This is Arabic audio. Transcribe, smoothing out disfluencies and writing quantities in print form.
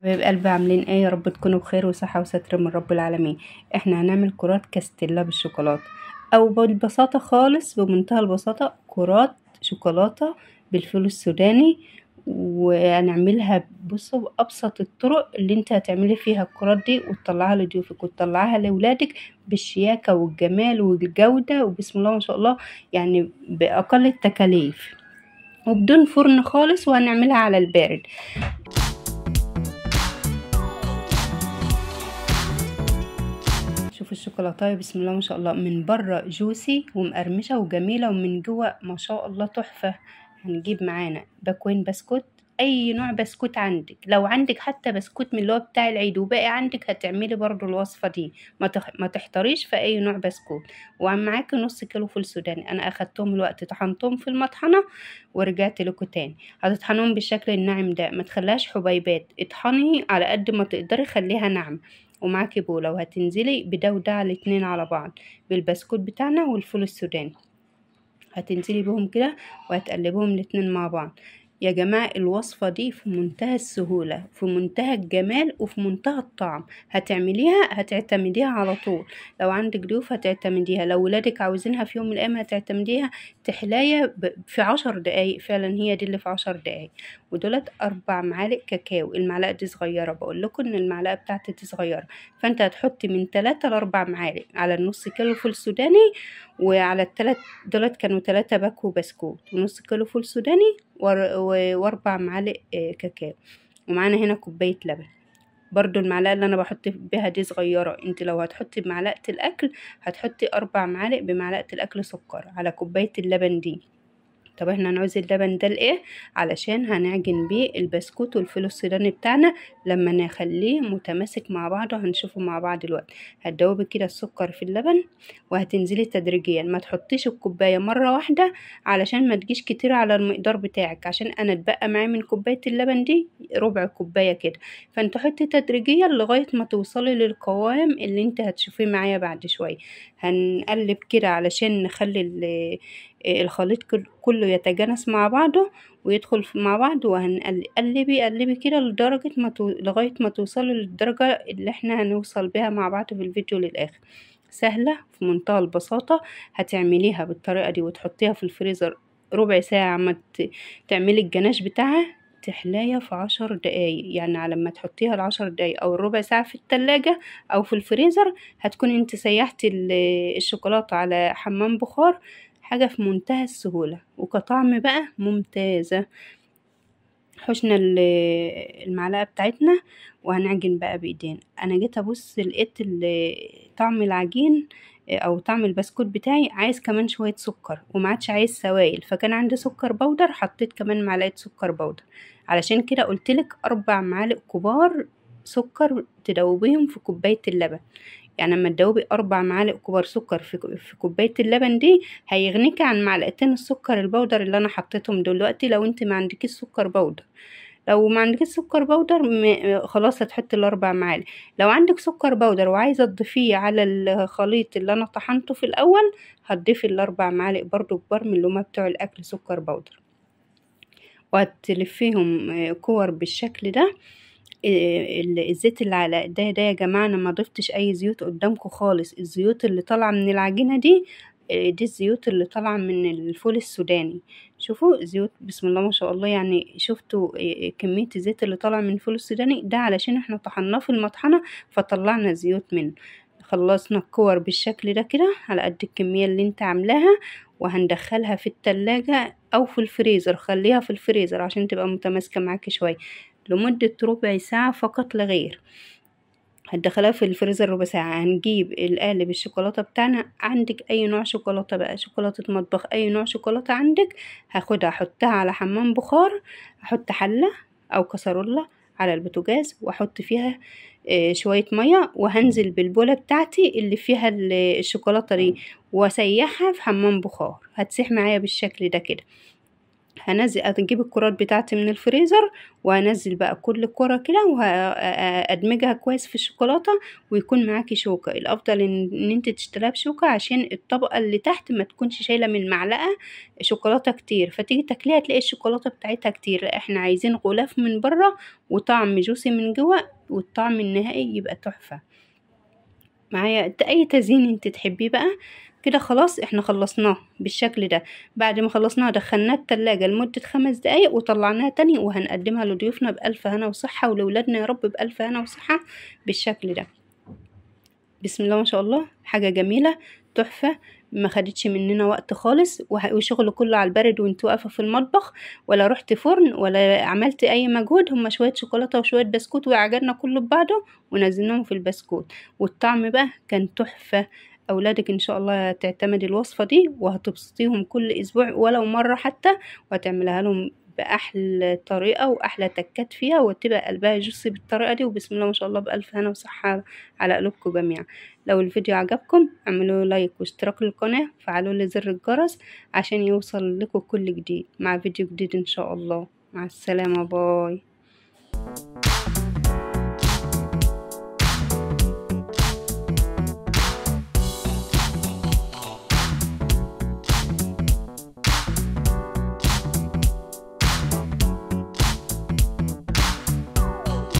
حبايب قلبي، عاملين ايه؟ يا رب تكونوا بخير وصحة وستر من رب العالمين. احنا هنعمل كرات كاستيلا بالشوكولاتة، او بالبساطة خالص بمنتهى البساطة كرات شوكولاتة بالفول السوداني. وهنعملها بصوا بأبسط الطرق اللي انت هتعملي فيها الكرات دي وتطلعها لضيوفك وتطلعها لأولادك بالشياكة والجمال والجودة وبسم الله ما شاء الله، يعني بأقل التكاليف وبدون فرن خالص، وهنعملها على البارد. شوفوا الشوكولاتايه بسم الله ما شاء الله، من بره جوسي ومقرمشه وجميله، ومن جوه ما شاء الله تحفه. هنجيب معانا باكوين بسكوت، اي نوع بسكوت عندك، لو عندك حتى بسكوت من اللي هو بتاع العيد وباقي عندك هتعملي برضو الوصفه دي. ما تحتريش في اي نوع بسكوت. ومعاكي نص كيلو فول سوداني، انا اخدتهم الوقت طحنتهم في المطحنه ورجعت لكم تاني. هتطحنهم بالشكل الناعم ده، ما تخليهاش حبيبات، اطحني على قد ما تقدري خليها ناعم. ومعاكي بولة، وهتنزلي بده وده على الاتنين على بعض بالبسكوت بتاعنا والفول السوداني. هتنزلي بهم كده وهتقلبهم الاتنين مع بعض. يا جماعة الوصفة دي في منتهى السهولة، في منتهى الجمال، وفي منتهى الطعم. هتعمليها هتعتمديها على طول. لو عندك ضيوف هتعتمديها، لو ولادك عاوزينها في يوم من الأيام هتعتمديها. تحلاية في 10 دقايق، فعلا هي دي اللي في 10 دقايق. ودولت 4 معالق كاكاو، المعلقة دي صغيرة، بقول لكم ان المعلقة بتاعتي دي صغيرة. فانت هتحطي من 3 ل4 معالق على النص كيلو فول سوداني، وعلى التلات دولت كانوا 3 باكو بسكوت ونص كيلو فول سوداني و4 معالق كاكاو. ومعانا هنا كوباية لبن. برضو المعلقة اللي انا بحط بيها دي صغيرة، انت لو هتحطي بمعلقة الاكل هتحطي 4 معالق بمعلقة الاكل سكر على كوباية اللبن دي. طب احنا هنعوز اللبن ده لايه؟ علشان هنعجن بيه البسكوت والفول السوداني بتاعنا لما نخليه متماسك مع بعضه، هنشوفه مع بعض دلوقتي. هتدوبي كده السكر في اللبن وهتنزلي تدريجيا، ما تحطيش الكوبايه مره واحده علشان ما تجيش كتير على المقدار بتاعك، عشان انا اتبقى معايا من كوبايه اللبن دي ربع كوبايه كده. فانت حطي تدريجيا لغايه ما توصلي للقوام اللي انت هتشوفيه معايا بعد شويه. هنقلب كده علشان نخلي الخليط كله يتجانس مع بعضه ويدخل مع بعض. وهنقلبي كده لدرجة لغاية ما توصلوا للدرجة اللي احنا هنوصل بيها مع بعض في الفيديو للآخر. سهلة في منتهى البساطة، هتعمليها بالطريقة دي وتحطيها في الفريزر ربع ساعة ما تعملي الجناش بتاعها. تحلاية في 10 دقايق، يعني على ما تحطيها ال10 دقايق او الربع ساعة في التلاجة او في الفريزر، هتكون انت سيحتي الشوكولاتة على حمام بخار. حاجة في منتهى السهولة، وكطعم بقى ممتازة. حشنا المعلقة بتاعتنا وهنعجن بقى بايدينا. انا جيت ابص لقيت طعم العجين او طعم البسكوت بتاعي عايز كمان شوية سكر وما عادش عايز سوائل، فكان عندي سكر بودر، حطيت كمان معلقة سكر بودر. علشان كده قلتلك 4 معالق كبار سكر تدوبيهم في كوباية اللبن. يعني لما تدوبي 4 معالق كبار سكر في كوباية اللبن دي، هيغنيكي عن معلقتين السكر البودر اللي انا حطيتهم دلوقتي. لو انت ما عندكيش سكر بودر، لو ما عندكيش سكر بودر خلاص هتحطي ال4 معالق. لو عندك سكر بودر وعايزة تضيفيه على الخليط اللي انا طحنته في الاول، هتضيفي ال4 معالق برضو كبار من اللي هما بتوع الاكل سكر بودر، وهتلفيهم كور بالشكل ده. الزيت اللي على ايديا ده يا جماعه، انا ما ضفتش اي زيوت قدامكم خالص. الزيوت اللي طالعه من العجينه دي، دي الزيوت اللي طالعه من الفول السوداني. شوفوا زيوت بسم الله ما شاء الله، يعني شفتوا كميه الزيت اللي طالعه من الفول السوداني ده علشان احنا طحناه في المطحنه فطلعنا زيوت منه. خلصنا الكور بالشكل ده كده على قد الكميه اللي انت عاملاها، وهندخلها في التلاجة او في الفريزر. خليها في الفريزر عشان تبقى متماسكه معاكي شويه لمدة ربع ساعة فقط لا غير. هتدخلها في الفريزر ربع ساعة. هنجيب القالب الشوكولاتة بتاعنا، عندك اي نوع شوكولاتة بقى، شوكولاتة مطبخ، اي نوع شوكولاتة عندك، هاخدها احطها على حمام بخار، احط حلة او كسرولة على البوتاجاز واحط فيها شوية مية، وهنزل بالبولة بتاعتي اللي فيها الشوكولاتة دي واسيحها في حمام بخار. هتسيح معايا بالشكل ده كده. اجيب الكرات بتاعتي من الفريزر، وهنزل بقى كل كرة كده وهادمجها كويس في الشوكولاتة، ويكون معاكي شوكة. الافضل ان انت تشتريها بشوكة عشان الطبقة اللي تحت ما تكونش شايلة من المعلقة شوكولاتة كتير، فتيجي تاكليها تلاقي الشوكولاتة بتاعتها كتير. لا، احنا عايزين غلاف من بره وطعم جوسي من جوه، والطعم النهائي يبقى تحفة. معايا اي تزيين انت تحبيه بقى. كده خلاص احنا خلصناه بالشكل ده. بعد ما خلصناه دخلناه التلاجة لمدة 5 دقايق وطلعناها تاني، وهنقدمها لضيوفنا بألف هنا وصحة، ولولادنا يا رب بألف هنا وصحة بالشكل ده. بسم الله ما شاء الله، حاجة جميلة تحفة، ما خدتش مننا وقت خالص، وشغل كله على البارد وانت واقفة في المطبخ، ولا رحت فرن ولا عملت اي مجهود. هما شوية شوكولاتة وشوية بسكوت وعجننا كله ببعضه ونزلناهم في البسكوت، والطعم بقى كان تحفة. اولادك ان شاء الله تعتمد الوصفة دي وهتبسطيهم كل اسبوع ولو مرة حتى، وهتعملها لهم بأحلى طريقة وأحلى تكات فيها، وتبقى قلبها جوسي بالطريقة دي. وبسم الله ما شاء الله بألف هنا وصحة على قلوبكم جميعا. لو الفيديو عجبكم اعملوا لايك واشتراك للقناة، فعلوا لي زر الجرس عشان يوصل لكم كل جديد مع فيديو جديد ان شاء الله. مع السلامة، باي.